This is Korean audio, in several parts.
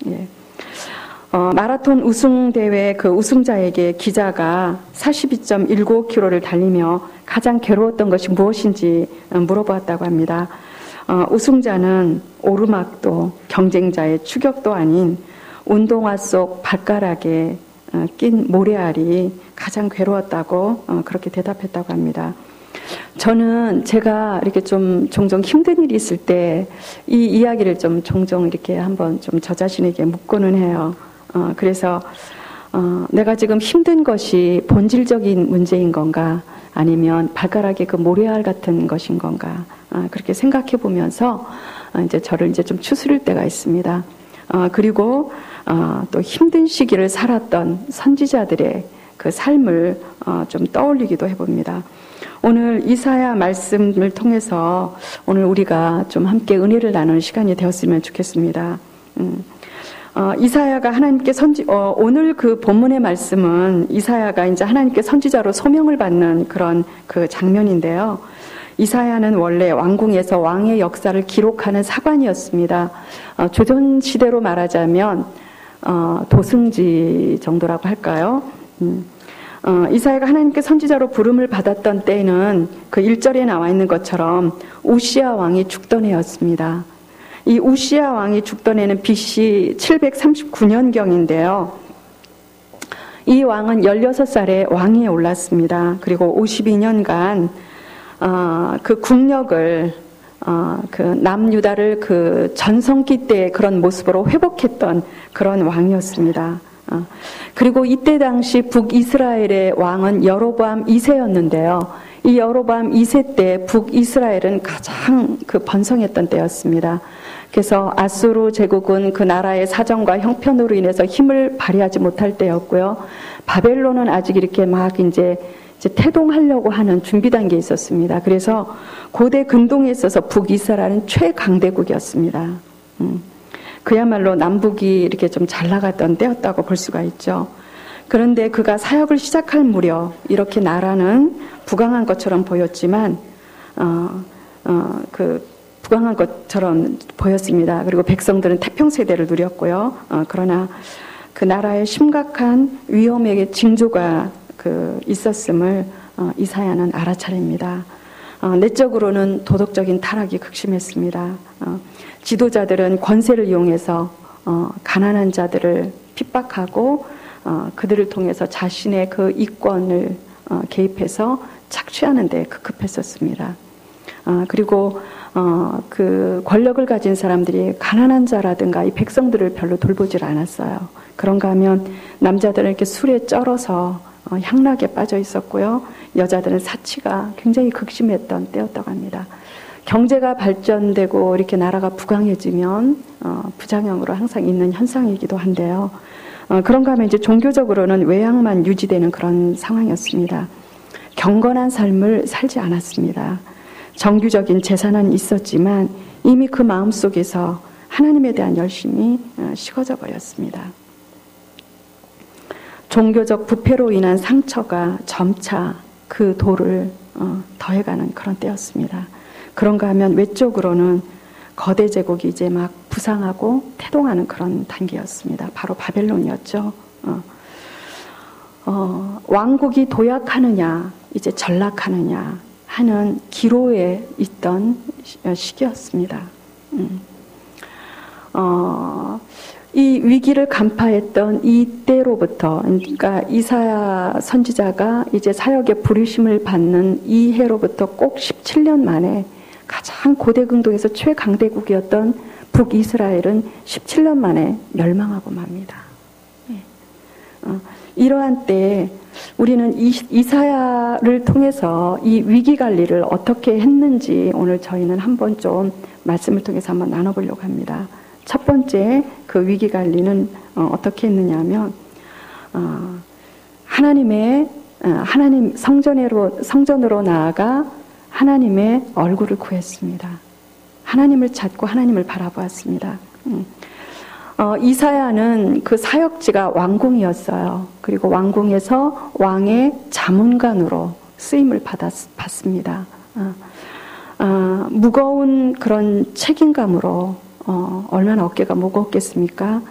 예. 마라톤 우승대회 그 우승자에게 기자가 42.195km를 달리며 가장 괴로웠던 것이 무엇인지 물어보았다고 합니다. 우승자는 오르막도 경쟁자의 추격도 아닌 운동화 속 발가락에 낀 모래알이 가장 괴로웠다고 그렇게 대답했다고 합니다. 저는 제가 이렇게 좀 종종 힘든 일이 있을 때 이 이야기를 좀 종종 이렇게 한번 좀 저 자신에게 묻고는 해요. 그래서 내가 지금 힘든 것이 본질적인 문제인 건가 아니면 발가락에 그 모래알 같은 것인 건가 그렇게 생각해 보면서 이제 저를 이제 좀 추스릴 때가 있습니다. 그리고 또 힘든 시기를 살았던 선지자들의 그 삶을 좀 떠올리기도 해봅니다. 오늘 이사야 말씀을 통해서 오늘 우리가 좀 함께 은혜를 나누는 시간이 되었으면 좋겠습니다. 이사야가 하나님께 오늘 그 본문의 말씀은 이사야가 이제 하나님께 선지자로 소명을 받는 그런 그 장면인데요. 이사야는 원래 왕궁에서 왕의 역사를 기록하는 사관이었습니다. 조선 시대로 말하자면 도승지 정도라고 할까요? 이사야가 하나님께 선지자로 부름을 받았던 때에는 그 1절에 나와 있는 것처럼 우시야 왕이 죽던 해였습니다. 이 우시야 왕이 죽던 해는 BC 739년경인데요. 이 왕은 16살에 왕위에 올랐습니다. 그리고 52년간 그 국력을 그 남유다를 그 전성기 때의 그런 모습으로 회복했던 그런 왕이었습니다. 그리고 이때 당시 북이스라엘의 왕은 여로보암 2세였는데요. 이 여로보암 2세 때 북이스라엘은 가장 그 번성했던 때였습니다. 그래서 아수르 제국은 그 나라의 사정과 형편으로 인해서 힘을 발휘하지 못할 때였고요. 바벨론은 아직 이렇게 막 이제 태동하려고 하는 준비 단계에 있었습니다. 그래서 고대 근동에 있어서 북이스라엘은 최강대국이었습니다. 그야말로 남북이 이렇게 좀 잘 나갔던 때였다고 볼 수가 있죠. 그런데 그가 사역을 시작할 무렵 이렇게 나라는 부강한 것처럼 보였지만 부강한 것처럼 보였습니다. 그리고 백성들은 태평세대를 누렸고요. 그러나 그 나라에 심각한 위험의 징조가 있었음을 이사야는 알아차립니다. 내적으로는 도덕적인 타락이 극심했습니다. 지도자들은 권세를 이용해서 가난한 자들을 핍박하고 그들을 통해서 자신의 그 이권을 개입해서 착취하는 데 급급했었습니다. 그리고 그 권력을 가진 사람들이 가난한 자라든가 이 백성들을 별로 돌보질 않았어요. 그런가 하면 남자들은 이렇게 술에 쩔어서 향락에 빠져 있었고요. 여자들은 사치가 굉장히 극심했던 때였다고 합니다. 경제가 발전되고 이렇게 나라가 부강해지면 부장형으로 항상 있는 현상이기도 한데요. 그런가 하면 이제 종교적으로는 외양만 유지되는 그런 상황이었습니다. 경건한 삶을 살지 않았습니다. 정규적인 제사는 있었지만 이미 그 마음속에서 하나님에 대한 열심이 식어져 버렸습니다. 종교적 부패로 인한 상처가 점차 그 돌을 더해가는 그런 때였습니다. 그런가 하면 외적으로는 거대 제국이 이제 막 부상하고 태동하는 그런 단계였습니다. 바로 바벨론이었죠. 왕국이 도약하느냐 이제 전락하느냐 하는 기로에 있던 시기였습니다. 이 위기를 간파했던 이때로부터, 그러니까 이사야 선지자가 이제 사역에 부르심을 받는 이 해로부터 꼭 17년 만에 가장 고대 근동에서 최강대국이었던 북이스라엘은 17년 만에 멸망하고 맙니다. 이러한 때에 우리는 이사야를 통해서 이 위기 관리를 어떻게 했는지 오늘 저희는 한번 좀 말씀을 통해서 한번 나눠보려고 합니다. 첫 번째 그 위기 관리는 어떻게 했느냐면 하나님 성전으로 나아가 하나님의 얼굴을 구했습니다. 하나님을 찾고 하나님을 바라보았습니다. 이사야는 그 사역지가 왕궁이었어요. 그리고 왕궁에서 왕의 자문관으로 쓰임을 받습니다. 무거운 그런 책임감으로 얼마나 어깨가 무겁겠습니까?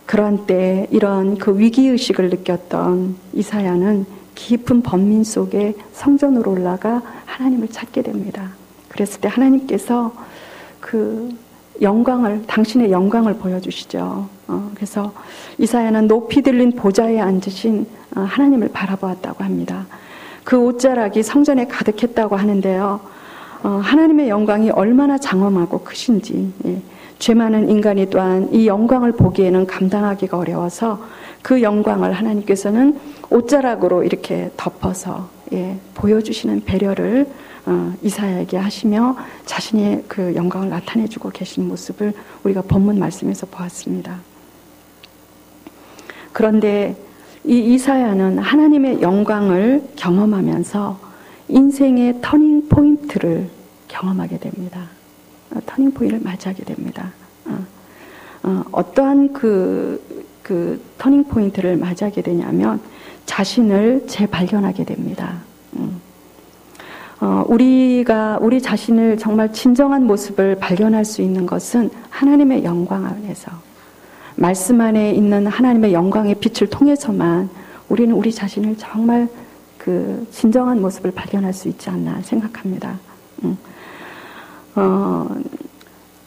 그런 때 이런 그 위기의식을 느꼈던 이사야는 깊은 번민 속에 성전으로 올라가 하나님을 찾게 됩니다. 그랬을 때 하나님께서 그 당신의 영광을 보여주시죠. 그래서 이사야는 높이 들린 보좌에 앉으신 하나님을 바라보았다고 합니다. 그 옷자락이 성전에 가득했다고 하는데요. 하나님의 영광이 얼마나 장엄하고 크신지, 죄 많은 인간이 또한 이 영광을 보기에는 감당하기가 어려워서 그 영광을 하나님께서는 옷자락으로 이렇게 덮어서 보여주시는 배려를 이사야에게 하시며 자신의 그 영광을 나타내주고 계신 모습을 우리가 본문 말씀에서 보았습니다. 그런데 이 이사야는 하나님의 영광을 경험하면서 인생의 터닝 포인트를 경험하게 됩니다. 터닝 포인트를 맞이하게 됩니다. 어떠한 그 터닝 포인트를 맞이하게 되냐면 자신을 재발견하게 됩니다. 우리 자신을 정말 진정한 모습을 발견할 수 있는 것은 하나님의 영광 안에서, 말씀 안에 있는 하나님의 영광의 빛을 통해서만 우리는 우리 자신을 정말 그 진정한 모습을 발견할 수 있지 않나 생각합니다.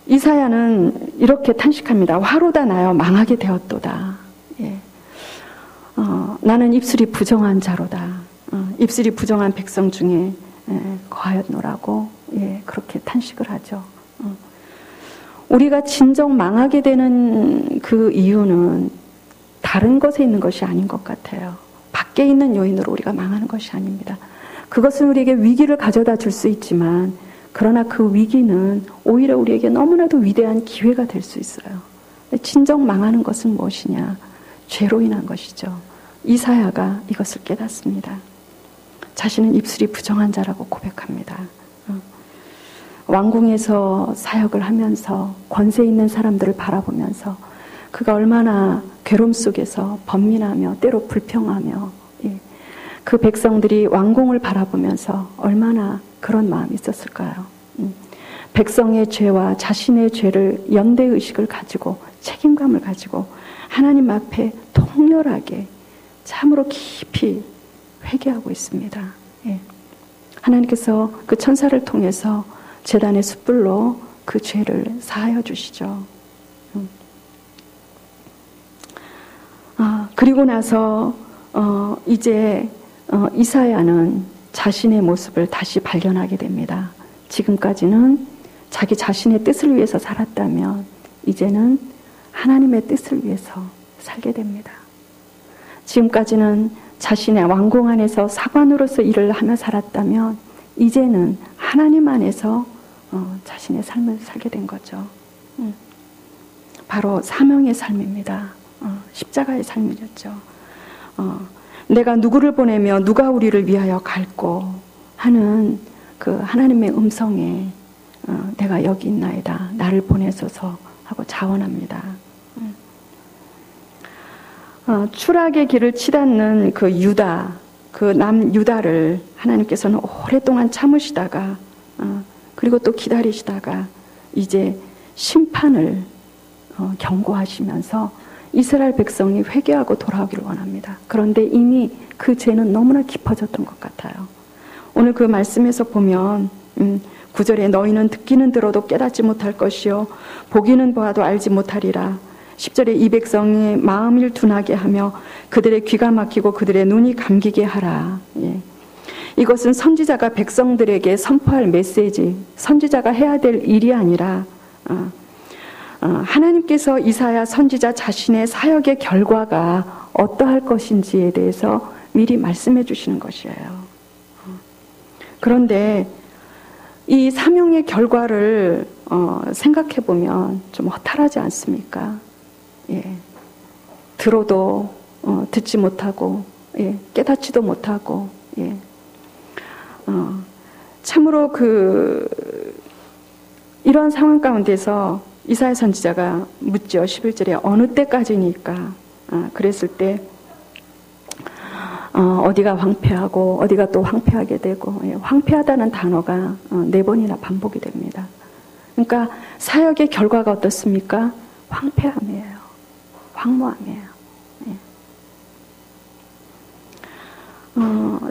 이사야는 이렇게 탄식합니다. 화로다 나여 망하게 되었도다. 나는 입술이 부정한 자로다. 입술이 부정한 백성 중에 거하였노라고 그렇게 탄식을 하죠. 우리가 진정 망하게 되는 그 이유는 다른 것에 있는 것이 아닌 것 같아요. 밖에 있는 요인으로 우리가 망하는 것이 아닙니다. 그것은 우리에게 위기를 가져다 줄 수 있지만, 그러나 그 위기는 오히려 우리에게 너무나도 위대한 기회가 될 수 있어요. 진정 망하는 것은 무엇이냐? 죄로 인한 것이죠. 이사야가 이것을 깨닫습니다. 자신은 입술이 부정한 자라고 고백합니다. 왕궁에서 사역을 하면서 권세 있는 사람들을 바라보면서 그가 얼마나 괴로움 속에서 번민하며 때로 불평하며 그 백성들이 왕궁을 바라보면서 얼마나 그런 마음이 있었을까요? 백성의 죄와 자신의 죄를 연대의식을 가지고 책임감을 가지고 하나님 앞에 통렬하게 참으로 깊이 회개하고 있습니다. 하나님께서 그 천사를 통해서 제단의 숯불로 그 죄를 사하여 주시죠. 그리고 나서 이제 이사야는 자신의 모습을 다시 발견하게 됩니다. 지금까지는 자기 자신의 뜻을 위해서 살았다면 이제는 하나님의 뜻을 위해서 살게 됩니다. 지금까지는 자신의 왕궁 안에서 사관으로서 일을 하며 살았다면 이제는 하나님 안에서 자신의 삶을 살게 된 거죠. 바로 사명의 삶입니다. 십자가의 삶이었죠. 내가 누구를 보내며 누가 우리를 위하여 갈고 하는 그 하나님의 음성에 내가 여기 있나이다, 나를 보내소서 하고 자원합니다. 추락의 길을 치닫는 그 유다, 그 남유다를 하나님께서는 오랫동안 참으시다가 그리고 또 기다리시다가 이제 심판을 경고하시면서 이스라엘 백성이 회개하고 돌아오기를 원합니다. 그런데 이미 그 죄는 너무나 깊어졌던 것 같아요. 오늘 그 말씀에서 보면 9절에 너희는 듣기는 들어도 깨닫지 못할 것이요 보기는 보아도 알지 못하리라. 10절에 이 백성이 마음을 둔하게 하며 그들의 귀가 막히고 그들의 눈이 감기게 하라. 이것은 선지자가 백성들에게 선포할 메시지, 선지자가 해야 될 일이 아니라 하나님께서 이사야 선지자 자신의 사역의 결과가 어떠할 것인지에 대해서 미리 말씀해 주시는 것이에요. 그런데 이 사명의 결과를 생각해 보면 좀 허탈하지 않습니까? 들어도 듣지 못하고 깨닫지도 못하고 참으로 이런 상황 가운데서 이사야 선지자가 묻죠. 11절에 어느 때까지니까 그랬을 때 어디가 황폐하고 어디가 또 황폐하게 되고 황폐하다는 단어가 4번이나 반복이 됩니다. 그러니까 사역의 결과가 어떻습니까? 황폐함이에요. 황무함이에요.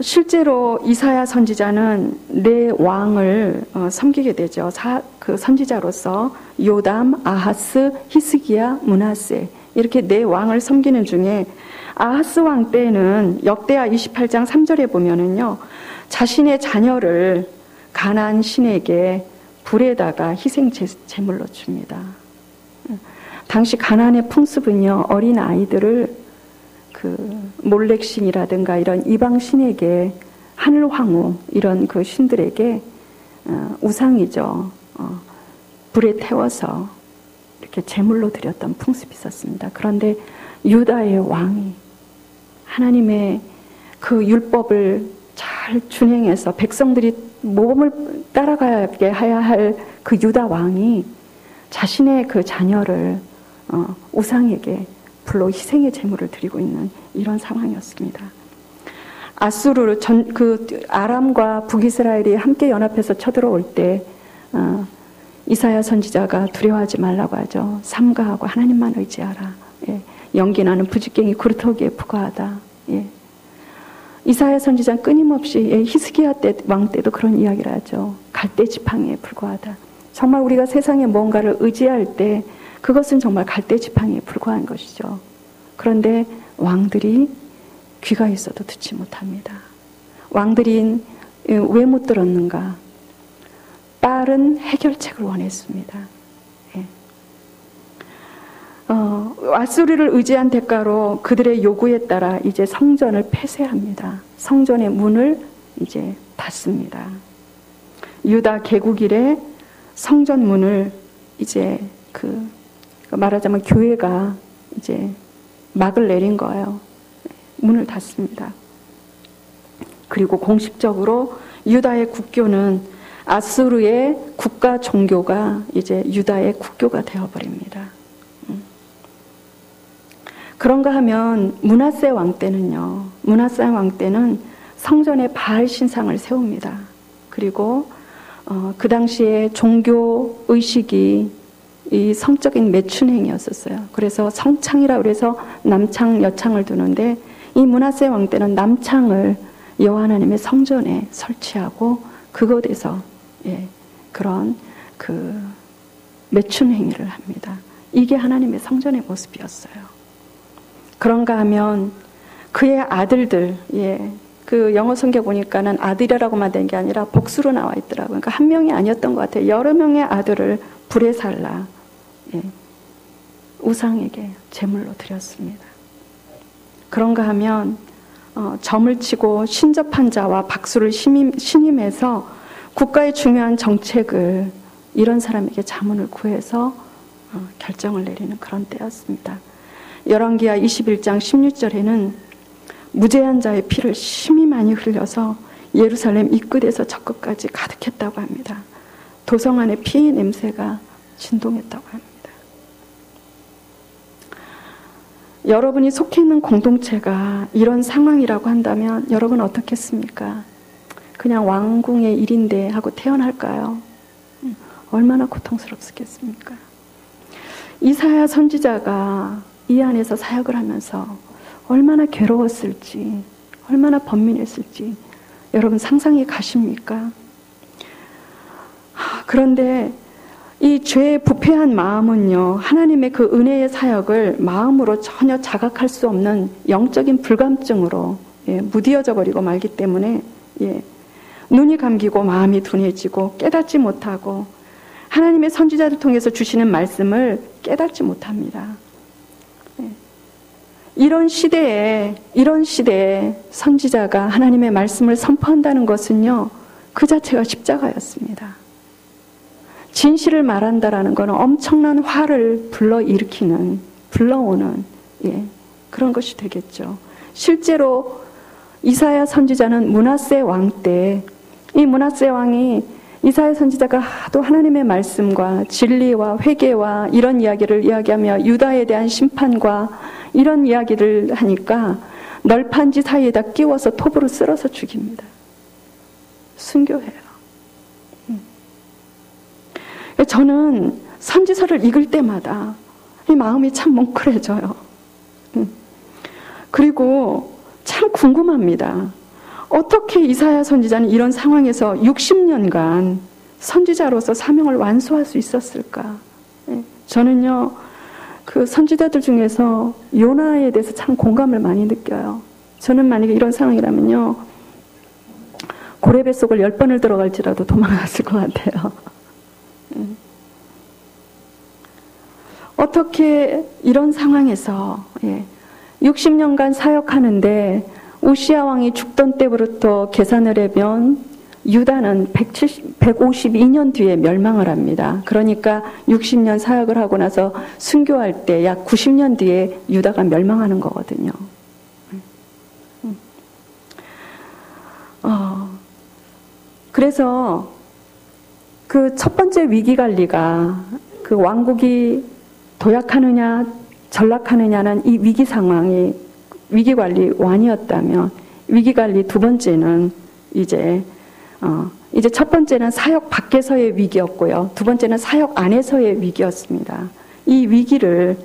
실제로 이사야 선지자는 네 왕을 섬기게 되죠. 그 선지자로서 요담, 아하스, 히스기야, 므낫세 이렇게 네 왕을 섬기는 중에 아하스 왕 때는 역대하 28장 3절에 보면은요, 자신의 자녀를 가나안 신에게 불에다가 희생 제물로 줍니다. 당시 가나안의 풍습은요, 어린 아이들을 그 몰렉신이라든가 이런 이방 신에게, 하늘황후 이런 그 신들에게 우상이죠. 불에 태워서 이렇게 제물로 드렸던 풍습이 있었습니다. 그런데 유다의 왕이 하나님의 그 율법을 잘 준행해서 백성들이 몸을 따라가게 해야 할 그 유다 왕이 자신의 그 자녀를 우상에게 불로 희생의 제물을 드리고 있는 이런 상황이었습니다. 아수르 그 아람과 북이스라엘이 함께 연합해서 쳐들어올 때 이사야 선지자가 두려워하지 말라고 하죠. 삼가하고 하나님만 의지하라. 예. 연기 나는 부지깽이 구루터기에 부과하다. 예. 이사야 선지자는 끊임없이 히스기야 왕 때도 그런 이야기를 하죠. 갈대 지팡이에 불과하다. 정말 우리가 세상에 뭔가를 의지할 때 그것은 정말 갈대 지팡이에 불과한 것이죠. 그런데 왕들이 귀가 있어도 듣지 못합니다. 왕들이 왜 못 들었는가? 빠른 해결책을 원했습니다. 예. 아수르를 의지한 대가로 그들의 요구에 따라 이제 성전을 폐쇄합니다. 성전의 문을 이제 닫습니다. 유다 개국 이래 성전 문을 이제 말하자면 교회가 이제 막을 내린 거예요. 문을 닫습니다. 그리고 공식적으로 유다의 국교는 아수르의 국가 종교가 이제 유다의 국교가 되어버립니다. 그런가 하면 므낫세 왕 때는 성전에 바알 신상을 세웁니다. 그리고 그 당시에 종교 의식이 이 성적인 매춘행이었었어요. 그래서 성창이라고 해서 남창, 여창을 두는데 이 므낫세 왕 때는 남창을 여호와 하나님의 성전에 설치하고 그곳에서 그런 그 매춘행위를 합니다. 이게 하나님의 성전의 모습이었어요. 그런가 하면 그의 아들들, 그 영어 성경 보니까는 아들이라고만 된 게 아니라 복수로 나와 있더라고요. 그러니까 한 명이 아니었던 것 같아요. 여러 명의 아들을 불에 살라 우상에게 제물로 드렸습니다. 그런가 하면 점을 치고 신접한 자와 박수를 신임해서 국가의 중요한 정책을 이런 사람에게 자문을 구해서 결정을 내리는 그런 때였습니다. 열왕기하 21장 16절에는 무죄한 자의 피를 심히 많이 흘려서 예루살렘 입구에서 적끝까지 가득했다고 합니다. 도성 안에 피의 냄새가 진동했다고 합니다. 여러분이 속해 있는 공동체가 이런 상황이라고 한다면 여러분 어떻겠습니까? 그냥 왕궁의 일인데 하고 태어날까요? 얼마나 고통스럽겠습니까? 이사야 선지자가 이 안에서 사역을 하면서 얼마나 괴로웠을지, 얼마나 번민했을지 여러분 상상이 가십니까? 그런데 이 죄에 부패한 마음은요, 하나님의 그 은혜의 사역을 마음으로 전혀 자각할 수 없는 영적인 불감증으로 무디어져 버리고 말기 때문에 눈이 감기고 마음이 둔해지고 깨닫지 못하고 하나님의 선지자를 통해서 주시는 말씀을 깨닫지 못합니다. 이런 시대에 선지자가 하나님의 말씀을 선포한다는 것은요, 그 자체가 십자가였습니다. 진실을 말한다라는 것은 엄청난 화를 불러오는 그런 것이 되겠죠. 실제로 이사야 선지자는 므낫세 왕 때, 이 므낫세 왕이 이사야 선지자가 하도 하나님의 말씀과 진리와 회개와 이런 이야기를 이야기하며 유다에 대한 심판과 이런 이야기를 하니까 널판지 사이에다 끼워서 톱으로 쓸어서 죽입니다. 순교해요. 저는 선지서를 읽을 때마다 이 마음이 참 뭉클해져요. 그리고 참 궁금합니다. 어떻게 이사야 선지자는 이런 상황에서 60년간 선지자로서 사명을 완수할 수 있었을까? 저는요, 그 선지자들 중에서 요나에 대해서 참 공감을 많이 느껴요. 저는 만약에 이런 상황이라면요, 고래배 속을 10번을 들어갈지라도 도망갔을 것 같아요. 어떻게 이런 상황에서 60년간 사역하는데 우시야 왕이 죽던 때부터 계산을 해보면 유다는 152년 뒤에 멸망을 합니다. 그러니까 60년 사역을 하고 나서 순교할 때 약 90년 뒤에 유다가 멸망하는 거거든요. 그래서 그 첫 번째 위기관리가 그 왕국이 도약하느냐 전락하느냐는 이 위기 상황이 위기관리 완이었다면 위기관리 두 번째는 이제 첫 번째는 사역 밖에서의 위기였고요. 두 번째는 사역 안에서의 위기였습니다. 이 위기를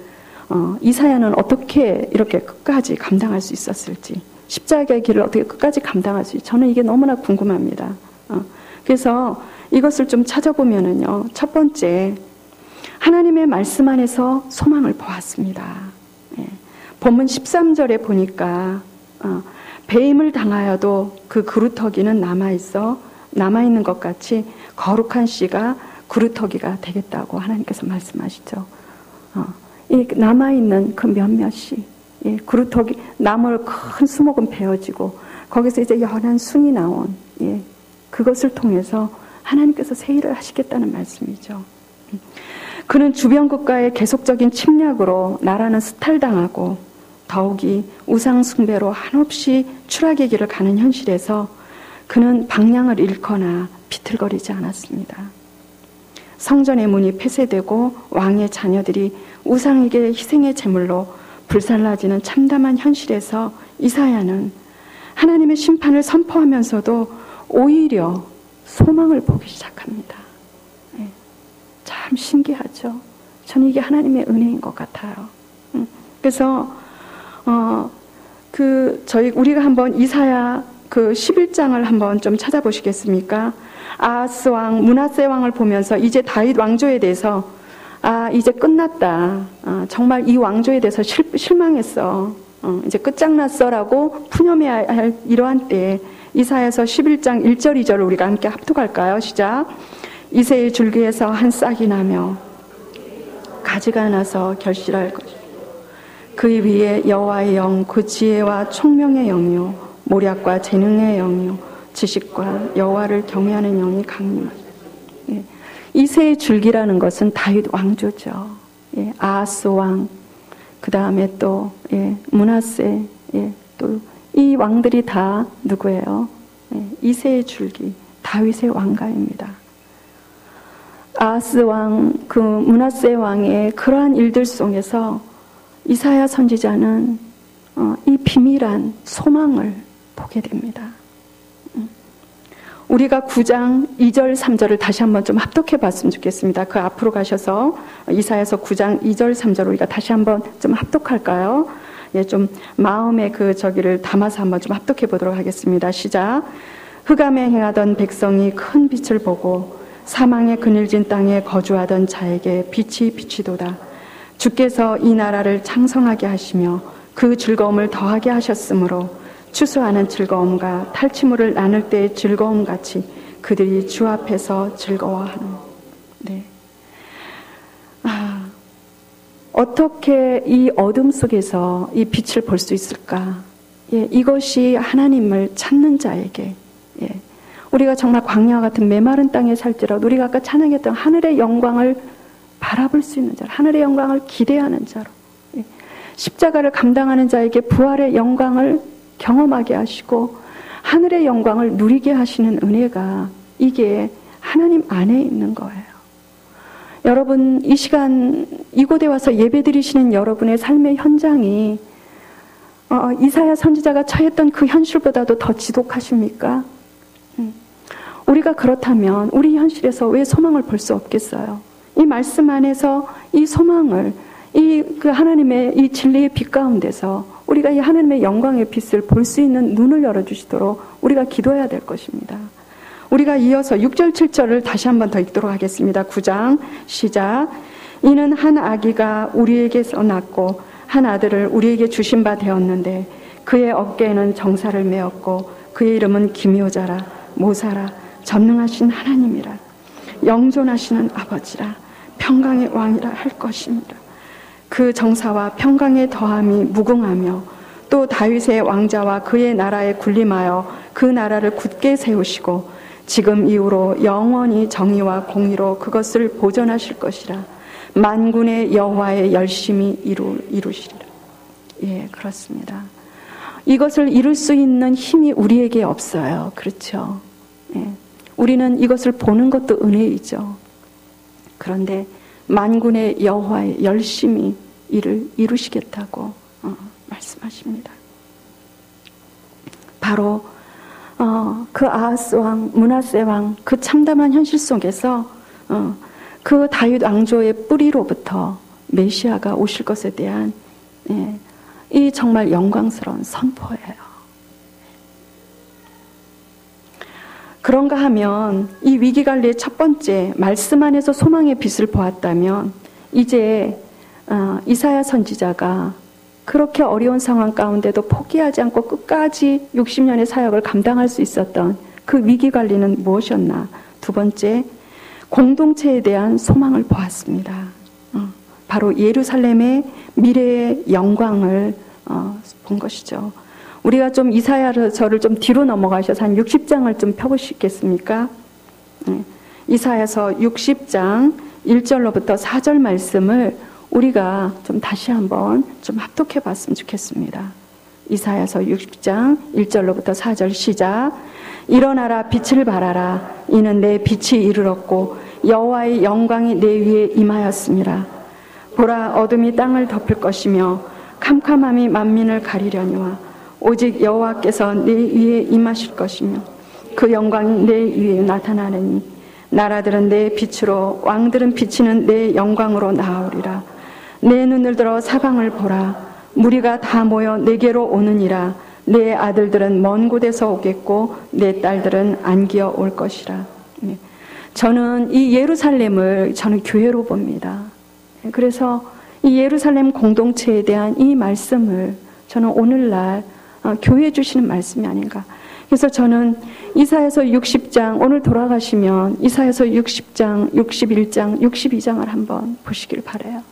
이사야는 어떻게 이렇게 끝까지 감당할 수 있었을지, 십자가의 길을 어떻게 끝까지 감당할 수 있을지 저는 이게 너무나 궁금합니다. 그래서 이것을 좀 찾아보면은요, 첫 번째 하나님의 말씀 안에서 소망을 보았습니다. 본문 13절에 보니까 배임을 당하여도 그 그루터기는 남아있는 것 같이 거룩한 씨가 그루터기가 되겠다고 하나님께서 말씀하시죠. 이 남아있는 그 몇몇이 그루터기, 나물 큰 수목은 베어지고 거기서 이제 연한 순이 나온 그것을 통해서 하나님께서 새 일을 하시겠다는 말씀이죠. 그는 주변 국가의 계속적인 침략으로 나라는 수탈당하고 더욱이 우상 숭배로 한없이 추락의 길을 가는 현실에서 그는 방향을 잃거나 비틀거리지 않았습니다. 성전의 문이 폐쇄되고 왕의 자녀들이 우상에게 희생의 제물로 불살라지는 참담한 현실에서 이사야는 하나님의 심판을 선포하면서도 오히려 소망을 보기 시작합니다. 참 신기하죠. 저는 이게 하나님의 은혜인 것 같아요. 그래서 우리가 한번 이사야 그 11장을 한번 좀 찾아보시겠습니까? 아하스 왕, 므낫세 왕을 보면서 이제 다윗 왕조에 대해서 이제 끝났다. 정말 이 왕조에 대해서 실망했어. 이제 끝장났어라고 푸념해야 할 이러한 때에 이사야서 11장 1절 2절을 우리가 함께 합독할까요? 시작. 이새의 줄기에서 한 싹이 나며 가지가 나서 결실할 것이요 그 위에 여호와의 영, 그 지혜와 총명의 영이요 모략과 재능의 영이요 지식과 여호와를 경외하는 영이 강림하시다. 이새의 줄기라는 것은 다윗 왕조죠. 아하스 왕, 그 다음에 또 므낫세, 또 이 왕들이 다 누구예요? 이새의 줄기, 다윗의 왕가입니다. 아하스 왕, 그 므낫세 왕의 그러한 일들 속에서 이사야 선지자는 이 비밀한 소망을 보게 됩니다. 우리가 9장 2절 3절을 다시 한번 좀 합독해 봤으면 좋겠습니다. 그 앞으로 가셔서 이사야서 9장 2절 3절 우리가 다시 한번 좀 합독할까요? 좀 마음의 저기를 담아서 한번 좀 합독해 보도록 하겠습니다. 시작. 흑암에 행하던 백성이 큰 빛을 보고 사망의 그늘진 땅에 거주하던 자에게 빛이 비치도다. 주께서 이 나라를 창성하게 하시며 그 즐거움을 더하게 하셨으므로 추수하는 즐거움과 탈취물을 나눌 때의 즐거움 같이 그들이 주 앞에서 즐거워하는. 어떻게 이 어둠 속에서 이 빛을 볼 수 있을까? 이것이 하나님을 찾는 자에게, 우리가 정말 광야와 같은 메마른 땅에 살지라도 우리가 아까 찬양했던 하늘의 영광을 바라볼 수 있는 자로, 하늘의 영광을 기대하는 자로, 십자가를 감당하는 자에게 부활의 영광을 경험하게 하시고 하늘의 영광을 누리게 하시는 은혜가 이게 하나님 안에 있는 거예요. 여러분, 이 시간 이곳에 와서 예배드리시는 여러분의 삶의 현장이 이사야 선지자가 처했던 그 현실보다도 더 지독하십니까? 우리가 그렇다면 우리 현실에서 왜 소망을 볼 수 없겠어요? 이 말씀 안에서 이 소망을 그 하나님의 이 진리의 빛 가운데서 우리가 우리가 이 하나님의 영광의 빛을 볼 수 있는 눈을 열어주시도록 우리가 기도해야 될 것입니다. 우리가 이어서 6절 7절을 다시 한 번 더 읽도록 하겠습니다. 9장 시작. 이는 한 아기가 우리에게서 낳고 한 아들을 우리에게 주신 바 되었는데 그의 어깨에는 정사를 메었고 그의 이름은 기묘자라 모사라 전능하신 하나님이라 영존하시는 아버지라 평강의 왕이라 할 것입니다. 그 정사와 평강의 더함이 무궁하며 또 다윗의 왕자와 그의 나라에 군림하여 그 나라를 굳게 세우시고 지금 이후로 영원히 정의와 공의로 그것을 보존하실 것이라. 만군의 여호와의 열심히 이루시리라. 예, 그렇습니다. 이것을 이룰 수 있는 힘이 우리에게 없어요. 그렇죠? 예, 우리는 이것을 보는 것도 은혜이죠. 그런데 만군의 여호와의 열심히 이를 이루시겠다고 말씀하십니다. 바로 그 아하스 왕, 므낫세 왕, 그 참담한 현실 속에서 그 다윗 왕조의 뿌리로부터 메시아가 오실 것에 대한 이 정말 영광스러운 선포예요. 그런가 하면 이 위기관리의 첫 번째 말씀 안에서 소망의 빛을 보았다면 이제 이사야 선지자가 그렇게 어려운 상황 가운데도 포기하지 않고 끝까지 60년의 사역을 감당할 수 있었던 그 위기관리는 무엇이었나? 두 번째, 공동체에 대한 소망을 보았습니다. 바로 예루살렘의 미래의 영광을 본 것이죠. 우리가 좀 이사야서를 좀 뒤로 넘어가셔서 한 60장을 좀 펴보시겠습니까? 이사야서 60장 1절로부터 4절 말씀을 우리가 좀 다시 한번 좀 합독해 봤으면 좋겠습니다. 이사야서 60장 1절로부터 4절 시작. 일어나라 빛을 발하라. 이는 내 빛이 이르렀고 여호와의 영광이 내 위에 임하였음이라. 보라 어둠이 땅을 덮을 것이며 캄캄함이 만민을 가리려니와 오직 여호와께서 내 위에 임하실 것이며 그 영광이 내 위에 나타나느니 나라들은 내 빛으로 왕들은 비치는 내 영광으로 나아오리라. 내 눈을 들어 사방을 보라. 무리가 다 모여 내게로 오느니라. 내 아들들은 먼 곳에서 오겠고 내 딸들은 안기어 올 것이라. 저는 이 예루살렘을 저는 교회로 봅니다. 그래서 이 예루살렘 공동체에 대한 이 말씀을 저는 오늘날 교회에 주시는 말씀이 아닌가. 그래서 저는 이사야서 60장 오늘 돌아가시면 이사야서 60장, 61장, 62장을 한번 보시길 바라요.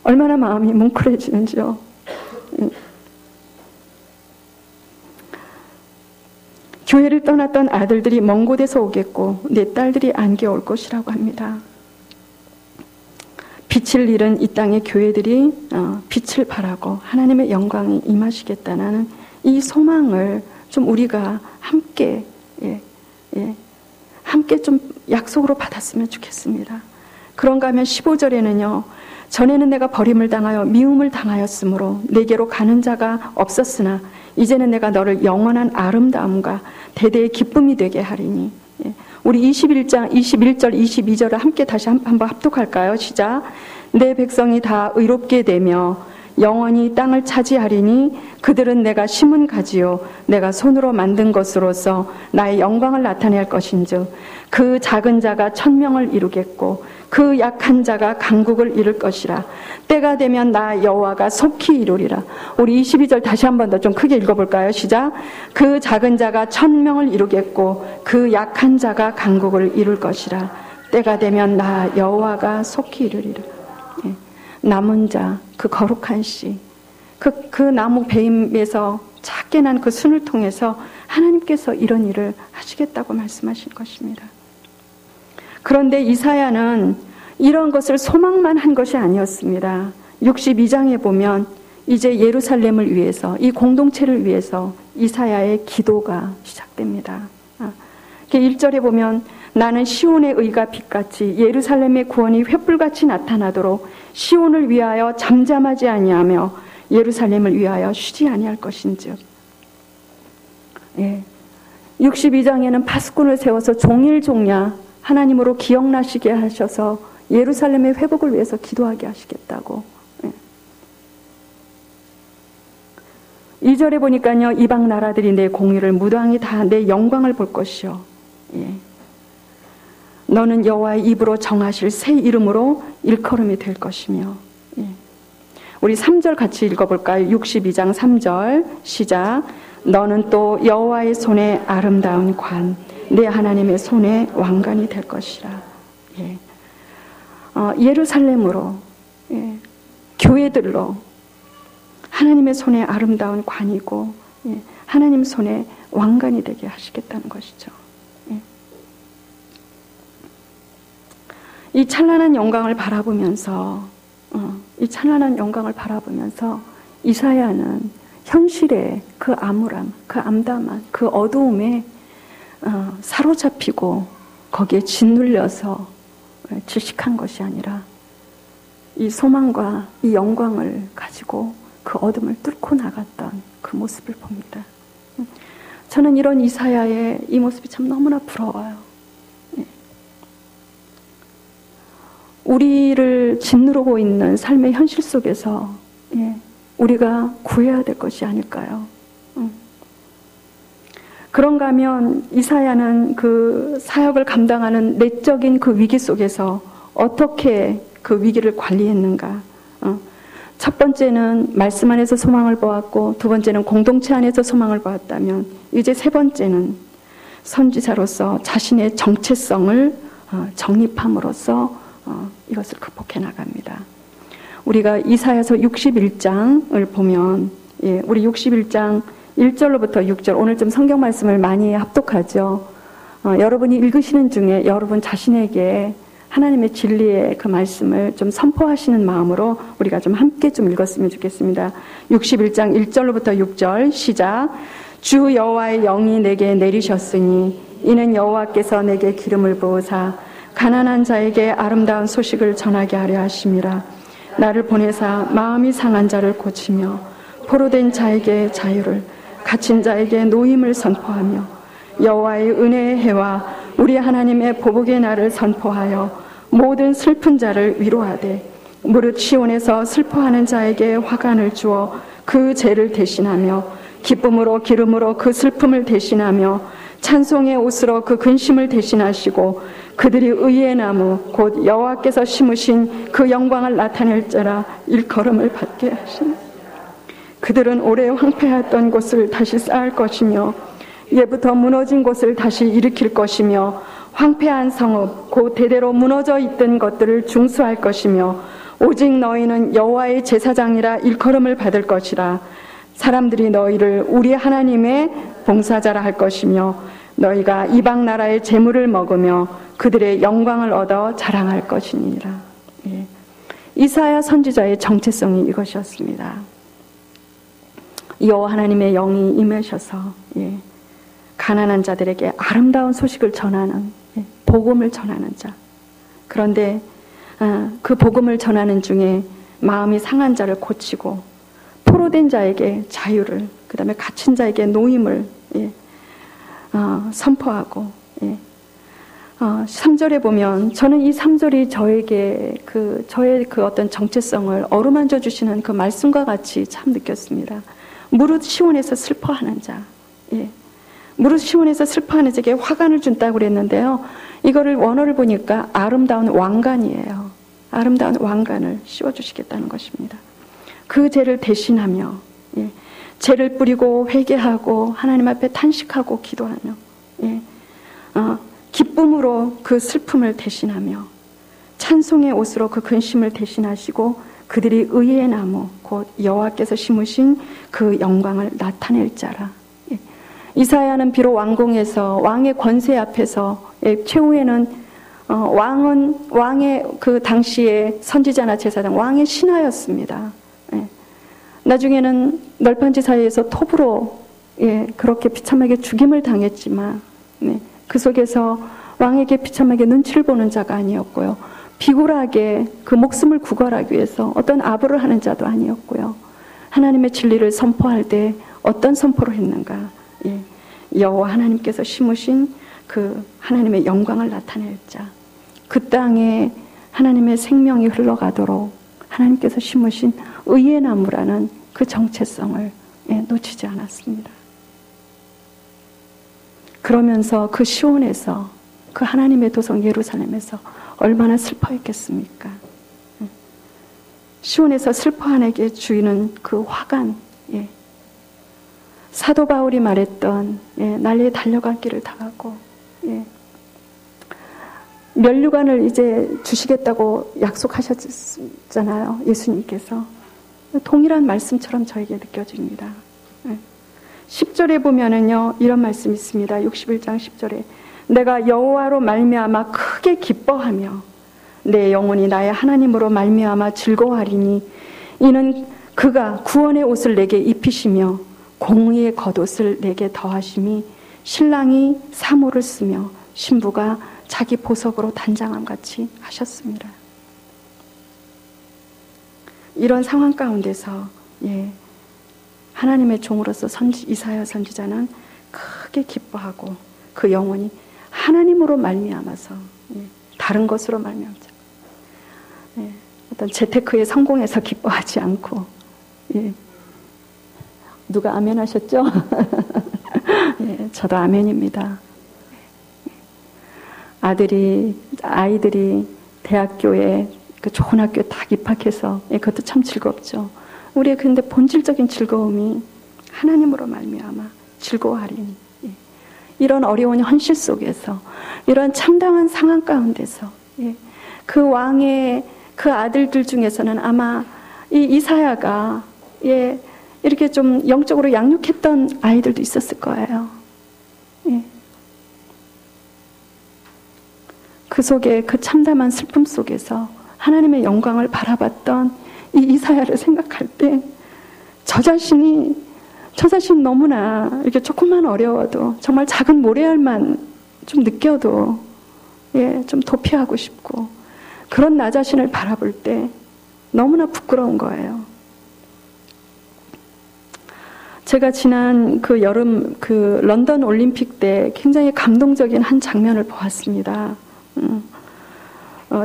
얼마나 마음이 뭉클해지는지요. 교회를 떠났던 아들들이 먼 곳에서 오겠고 내 딸들이 안겨 올 것이라고 합니다. 빛을 잃은 이 땅의 교회들이 빛을 발하고 하나님의 영광이 임하시겠다는 이 소망을 좀 우리가 함께 함께 좀 약속으로 받았으면 좋겠습니다. 그런가 하면 15절에는요. 전에는 내가 버림을 당하여 미움을 당하였으므로 내게로 가는 자가 없었으나 이제는 내가 너를 영원한 아름다움과 대대의 기쁨이 되게 하리니. 우리 21장 21절 22절을 함께 다시 한번 합독할까요? 시작. 내 백성이 다 의롭게 되며 영원히 땅을 차지하리니 그들은 내가 심은 가지요 내가 손으로 만든 것으로서 나의 영광을 나타낼 것인즉 그 작은 자가 천명을 이루겠고 그 약한 자가 강국을 이룰 것이라. 때가 되면 나 여호와가 속히 이루리라. 우리 22절 다시 한 번 더 좀 크게 읽어볼까요? 시작. 그 작은 자가 천명을 이루겠고 그 약한 자가 강국을 이룰 것이라. 때가 되면 나 여호와가 속히 이루리라. 남은 자, 그 거룩한 씨, 그 나무 배임에서 작게 난 그 순을 통해서 하나님께서 이런 일을 하시겠다고 말씀하신 것입니다. 그런데 이사야는 이런 것을 소망만 한 것이 아니었습니다. 62장에 보면 이제 예루살렘을 위해서, 이 공동체를 위해서 이사야의 기도가 시작됩니다. 1절에 보면 나는 시온의 의가 빛같이 예루살렘의 구원이 횃불같이 나타나도록 시온을 위하여 잠잠하지 아니하며 예루살렘을 위하여 쉬지 아니할 것인즉. 62장에는 파수꾼을 세워서 종일종야 하나님으로 기억나시게 하셔서 예루살렘의 회복을 위해서 기도하게 하시겠다고. 2절에 보니까요, 이방 나라들이 내 공의를 무당히 다 내 영광을 볼 것이요. 예. 너는 여호와의 입으로 정하실 새 이름으로 일컬음이 될 것이며. 예. 우리 3절 같이 읽어볼까요? 62장 3절 시작. 너는 또 여호와의 손에 아름다운 관, 내 하나님의 손에 왕관이 될 것이라. 예. 예루살렘으로, 예. 교회들로 하나님의 손에 아름다운 관이고, 예. 하나님 손에 왕관이 되게 하시겠다는 것이죠. 예. 이 찬란한 영광을 바라보면서 이사야는 현실의 그 암울함, 그 암담한, 그 어두움에 사로잡히고 거기에 짓눌려서 질식한 것이 아니라 이 소망과 이 영광을 가지고 그 어둠을 뚫고 나갔던 그 모습을 봅니다. 저는 이런 이사야의 이 모습이 참 너무나 부러워요. 우리를 짓누르고 있는 삶의 현실 속에서 우리가 구해야 될 것이 아닐까요? 그런가 하면 이사야는 그 사역을 감당하는 내적인 그 위기 속에서 어떻게 그 위기를 관리했는가? 첫 번째는 말씀 안에서 소망을 보았고, 두 번째는 공동체 안에서 소망을 보았다면, 이제 세 번째는 선지자로서 자신의 정체성을 정립함으로써 이것을 극복해 나갑니다. 우리가 이사야서 61장을 보면, 우리 61장 1절로부터 6절, 오늘 좀 성경 말씀을 많이 합독하죠. 여러분이 읽으시는 중에 여러분 자신에게 하나님의 진리의 그 말씀을 좀 선포하시는 마음으로 우리가 좀 함께 좀 읽었으면 좋겠습니다. 61장 1절로부터 6절 시작. 주 여호와의 영이 내게 내리셨으니 이는 여호와께서 내게 기름을 부으사 가난한 자에게 아름다운 소식을 전하게 하려 하심이라. 나를 보내사 마음이 상한 자를 고치며 포로된 자에게 자유를, 갇힌 자에게 노임을 선포하며 여호와의 은혜의 해와 우리 하나님의 보복의 날을 선포하여 모든 슬픈 자를 위로하되 무릇 시온에서 슬퍼하는 자에게 화관을 주어 그 죄를 대신하며 기쁨으로 기름으로 그 슬픔을 대신하며 찬송의 옷으로 그 근심을 대신하시고 그들이 의의 나무 곧 여호와께서 심으신 그 영광을 나타낼자라 일컬음을 받게 하시니 그들은 오래 황폐했던 곳을 다시 쌓을 것이며 예부터 무너진 곳을 다시 일으킬 것이며 황폐한 성읍 곧 대대로 무너져 있던 것들을 중수할 것이며 오직 너희는 여호와의 제사장이라 일컬음을 받을 것이라. 사람들이 너희를 우리 하나님의 봉사자라 할 것이며 너희가 이방 나라의 재물을 먹으며 그들의 영광을 얻어 자랑할 것이니라. 이사야 선지자의 정체성이 이것이었습니다. 여호와 하나님의 영이 임하셔서 가난한 자들에게 아름다운 소식을 전하는, 복음을 전하는 자. 그런데 그 복음을 전하는 중에 마음이 상한 자를 고치고 포로된 자에게 자유를, 그 다음에 갇힌 자에게 노임을 선포하고 3절에 보면 저는 이 3절이 저의 그 어떤 정체성을 어루만져 주시는 그 말씀과 같이 참 느꼈습니다. 무릇 시온에서 슬퍼하는 자, 무릇 시온에서 슬퍼하는 자에게 화관을 준다고 그랬는데요. 이거를 원어를 보니까 아름다운 왕관이에요. 아름다운 왕관을 씌워주시겠다는 것입니다. 그 죄를 대신하며 죄를 뿌리고 회개하고 하나님 앞에 탄식하고 기도하며 기쁨으로 그 슬픔을 대신하며 찬송의 옷으로 그 근심을 대신하시고 그들이 의의 나무 곧 여호와께서 심으신 그 영광을 나타낼 자라. 이사야는 비록 왕궁에서 왕의 권세 앞에서 최후에는 왕의 그 당시의 선지자나 제사장 왕의 신하였습니다. 나중에는 널판지 사이에서 톱으로 그렇게 비참하게 죽임을 당했지만 그 속에서 왕에게 비참하게 눈치를 보는 자가 아니었고요. 비굴하게 그 목숨을 구걸하기 위해서 어떤 아부를 하는 자도 아니었고요. 하나님의 진리를 선포할 때 어떤 선포를 했는가? 여호와 하나님께서 심으신 그 하나님의 영광을 나타낼 자, 그 땅에 하나님의 생명이 흘러가도록 하나님께서 심으신 의의 나무라는 그 정체성을 놓치지 않았습니다. 그러면서 그 시온에서, 그 하나님의 도성 예루살렘에서 얼마나 슬퍼했겠습니까? 시온에서 슬퍼하게 주이는 그 화관, 사도 바울이 말했던 난리에 달려갈 길을 당하고 면류관을 이제 주시겠다고 약속하셨잖아요. 예수님께서. 동일한 말씀처럼 저에게 느껴집니다. 10절에 보면은요, 이런 말씀이 있습니다. 61장 10절에 내가 여호와로 말미암아 크게 기뻐하며 내 영혼이 나의 하나님으로 말미암아 즐거워하리니 이는 그가 구원의 옷을 내게 입히시며 공의의 겉옷을 내게 더하심이 신랑이 사모를 쓰며 신부가 자기 보석으로 단장함같이 하셨습니다. 이런 상황 가운데서 하나님의 종으로서 이사야 선지자는 크게 기뻐하고 그 영혼이 하나님으로 말미암아서 다른 것으로 말미암죠. 어떤 재테크에 성공해서 기뻐하지 않고 누가 아멘 하셨죠? 저도 아멘입니다. 아이들이 대학교에 그 좋은 학교에 딱 입학해서 그것도 참 즐겁죠. 우리의 근데 본질적인 즐거움이 하나님으로 말미암아 즐거워하리니 이런 어려운 현실 속에서 이런 참담한 상황 가운데서 그 왕의 그 아들들 중에서는 아마 이 이사야가 이렇게 좀 영적으로 양육했던 아이들도 있었을 거예요. 그 속에 그 참담한 슬픔 속에서 하나님의 영광을 바라봤던 이 이사야를 생각할 때 저 자신이 너무나 이렇게 조금만 어려워도 정말 작은 모래알만 좀 느껴도 좀 도피하고 싶고 그런 나 자신을 바라볼 때 너무나 부끄러운 거예요. 제가 지난 그 여름 그 런던 올림픽 때 굉장히 감동적인 한 장면을 보았습니다.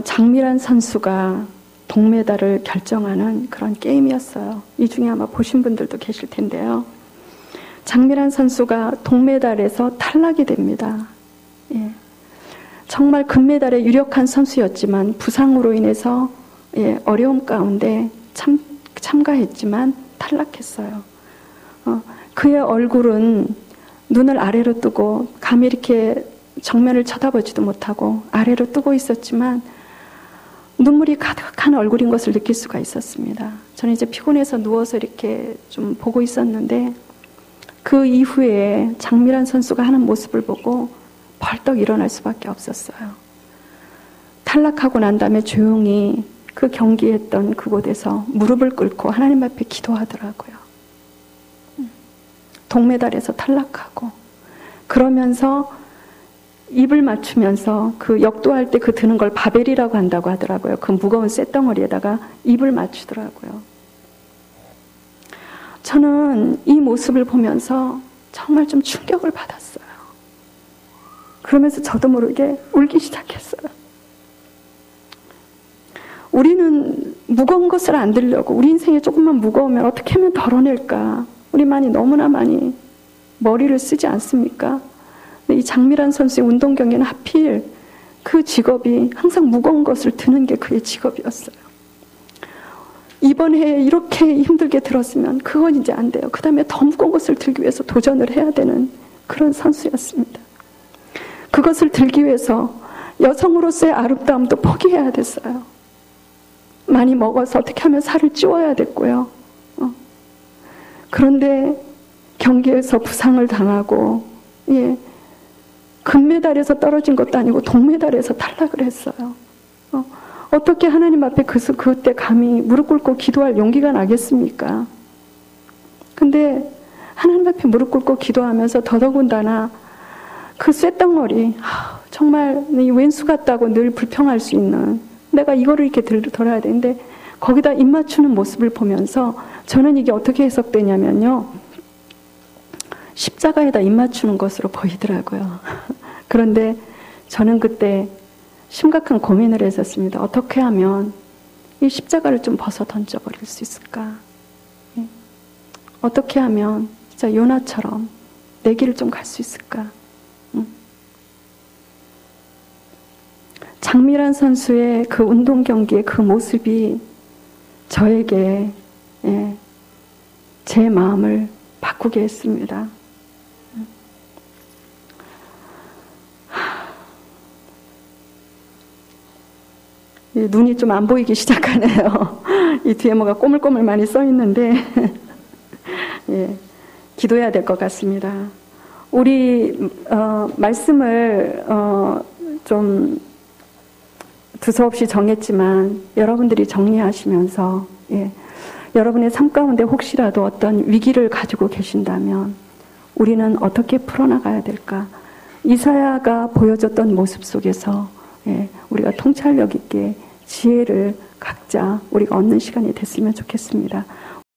장미란 선수가 동메달을 결정하는 그런 게임이었어요. 이 중에 아마 보신 분들도 계실 텐데요. 장미란 선수가 동메달에서 탈락이 됩니다. 정말 금메달에 유력한 선수였지만 부상으로 인해서 어려움 가운데 참가했지만 탈락했어요. 그의 얼굴은 눈을 아래로 뜨고 감히 이렇게 정면을 쳐다보지도 못하고 아래로 뜨고 있었지만 눈물이 가득한 얼굴인 것을 느낄 수가 있었습니다. 저는 이제 피곤해서 누워서 이렇게 좀 보고 있었는데 그 이후에 장미란 선수가 하는 모습을 보고 벌떡 일어날 수밖에 없었어요. 탈락하고 난 다음에 조용히 그 경기했던 그곳에서 무릎을 꿇고 하나님 앞에 기도하더라고요. 동메달에서 탈락하고 그러면서 입을 맞추면서 그 역도할 때 그 드는 걸 바벨이라고 한다고 하더라고요. 그 무거운 쇳덩어리에다가 입을 맞추더라고요. 저는 이 모습을 보면서 정말 좀 충격을 받았어요. 그러면서 저도 모르게 울기 시작했어요. 우리는 무거운 것을 안 들려고 우리 인생이 조금만 무거우면 어떻게 하면 덜어낼까? 우리만이 너무나 많이 머리를 쓰지 않습니까? 이 장미란 선수의 운동 경기는 하필 그 직업이 항상 무거운 것을 드는 게 그의 직업이었어요. 이번 해에 이렇게 힘들게 들었으면 그건 이제 안 돼요. 그 다음에 더 무거운 것을 들기 위해서 도전을 해야 되는 그런 선수였습니다. 그것을 들기 위해서 여성으로서의 아름다움도 포기해야 됐어요. 많이 먹어서 어떻게 하면 살을 찌워야 됐고요. 그런데 경기에서 부상을 당하고 금메달에서 떨어진 것도 아니고 동메달에서 탈락을 했어요. 어떻게 하나님 앞에 그때 감히 무릎 꿇고 기도할 용기가 나겠습니까? 근데 하나님 앞에 무릎 꿇고 기도하면서 더더군다나 그 쇳덩어리 정말 이 왼수 같다고 늘 불평할 수 있는 내가 이거를 이렇게 들어야 되는데 거기다 입 맞추는 모습을 보면서 저는 이게 어떻게 해석되냐면요. 십자가에다 입 맞추는 것으로 보이더라고요. 그런데 저는 그때 심각한 고민을 했었습니다. 어떻게 하면 이 십자가를 좀 벗어 던져버릴 수 있을까? 어떻게 하면 진짜 요나처럼 내 길을 좀 갈 수 있을까? 장미란 선수의 그 운동 경기의 그 모습이 저에게 제 마음을 바꾸게 했습니다. 눈이 좀 안 보이기 시작하네요. 이 뒤에 뭐가 꼬물꼬물 많이 써 있는데 예, 기도해야 될 것 같습니다. 우리 말씀을 좀 두서없이 정했지만 여러분들이 정리하시면서 여러분의 삶 가운데 혹시라도 어떤 위기를 가지고 계신다면 우리는 어떻게 풀어나가야 될까? 이사야가 보여줬던 모습 속에서 우리가 통찰력 있게 지혜를 각자 우리가 얻는 시간이 됐으면 좋겠습니다.